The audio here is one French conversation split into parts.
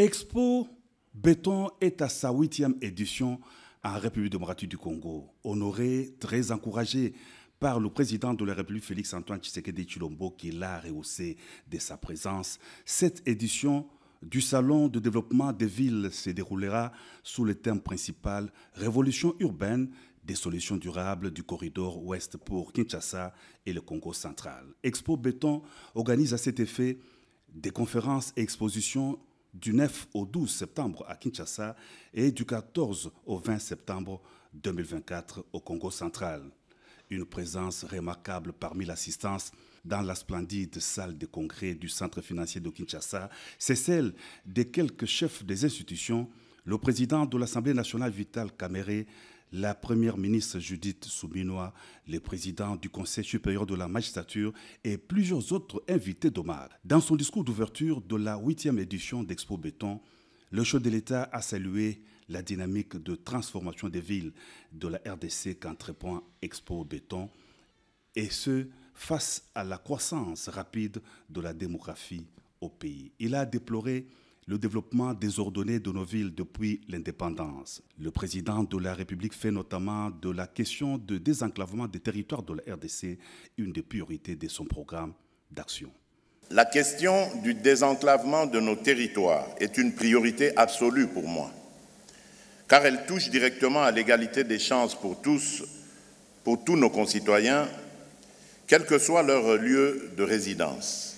Expo Béton est à sa 8e édition en République démocratique du Congo. Honoré, très encouragé par le président de la République, Félix-Antoine Tshisekedi Tshilombo, qui l'a rehaussé de sa présence. Cette édition du Salon de développement des villes se déroulera sous le thème principal « Révolution urbaine, des solutions durables du corridor ouest pour Kinshasa et le Congo central ». Expo Béton organise à cet effet des conférences et expositions du 9 au 12 septembre à Kinshasa et du 14 au 20 septembre 2024 au Congo central. Une présence remarquable parmi l'assistance dans la splendide salle de congrès du centre financier de Kinshasa, c'est celle des quelques chefs des institutions, le président de l'Assemblée nationale Vital Kamerhe, la première ministre Judith Suminwa, le président du Conseil supérieur de la magistrature et plusieurs autres invités d'honneur. Dans son discours d'ouverture de la 8e édition d'Expo Béton, le chef de l'État a salué la dynamique de transformation des villes de la RDC qu'entreprend Expo Béton, et ce, face à la croissance rapide de la démographie au pays. Il a déploré le développement désordonné de nos villes depuis l'indépendance. Le président de la République fait notamment de la question de désenclavement des territoires de la RDC une des priorités de son programme d'action. La question du désenclavement de nos territoires est une priorité absolue pour moi, car elle touche directement à l'égalité des chances pour tous nos concitoyens, quel que soit leur lieu de résidence.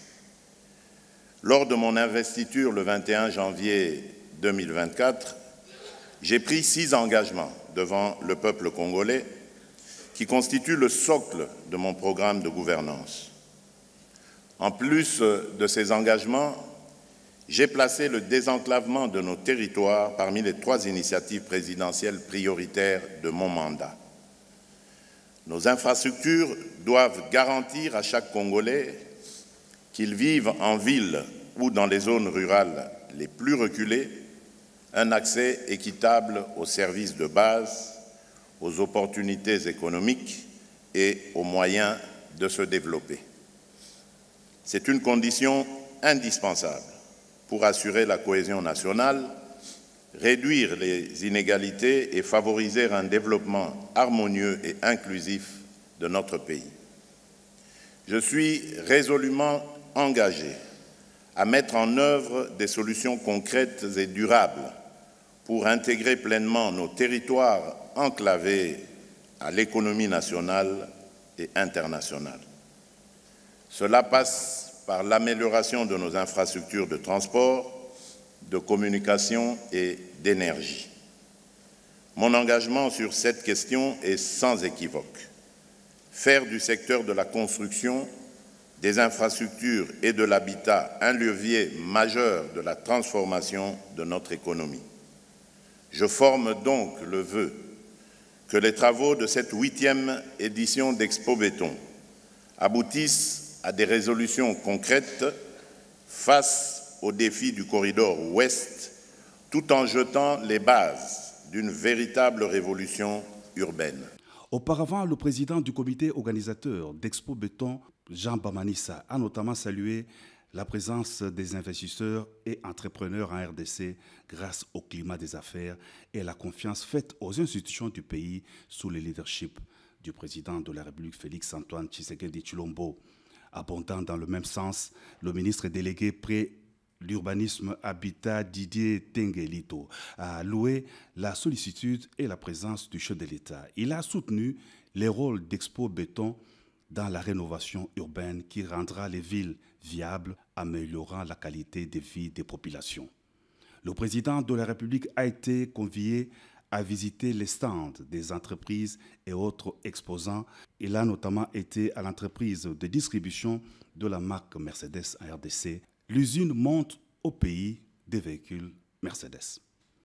Lors de mon investiture le 21 janvier 2024, j'ai pris 6 engagements devant le peuple congolais qui constituent le socle de mon programme de gouvernance. En plus de ces engagements, j'ai placé le désenclavement de nos territoires parmi les 3 initiatives présidentielles prioritaires de mon mandat. Nos infrastructures doivent garantir à chaque Congolais, qu'ils vivent en ville ou dans les zones rurales les plus reculées, un accès équitable aux services de base, aux opportunités économiques et aux moyens de se développer. C'est une condition indispensable pour assurer la cohésion nationale, réduire les inégalités et favoriser un développement harmonieux et inclusif de notre pays. Je suis résolument engagé à mettre en œuvre des solutions concrètes et durables pour intégrer pleinement nos territoires enclavés à l'économie nationale et internationale. Cela passe par l'amélioration de nos infrastructures de transport, de communication et d'énergie. Mon engagement sur cette question est sans équivoque. Faire du secteur de la construction, des infrastructures et de l'habitat un levier majeur de la transformation de notre économie. Je forme donc le vœu que les travaux de cette 8e édition d'Expo Béton aboutissent à des résolutions concrètes face aux défis du corridor ouest, tout en jetant les bases d'une véritable révolution urbaine. Auparavant, le président du comité organisateur d'Expo Béton, Jean Bamanissa, a notamment salué la présence des investisseurs et entrepreneurs en RDC grâce au climat des affaires et la confiance faite aux institutions du pays sous le leadership du président de la République, Félix-Antoine Tshisekedi Tshilombo. Abondant dans le même sens, le ministre délégué près l'urbanisme habitat Didier Tengelito a loué la sollicitude et la présence du chef de l'État. Il a soutenu les rôles d'Expo Béton dans la rénovation urbaine qui rendra les villes viables, améliorant la qualité de vie des populations. Le président de la République a été convié à visiter les stands des entreprises et autres exposants. Il a notamment été à l'entreprise de distribution de la marque Mercedes en RDC. L'usine monte au pays des véhicules Mercedes.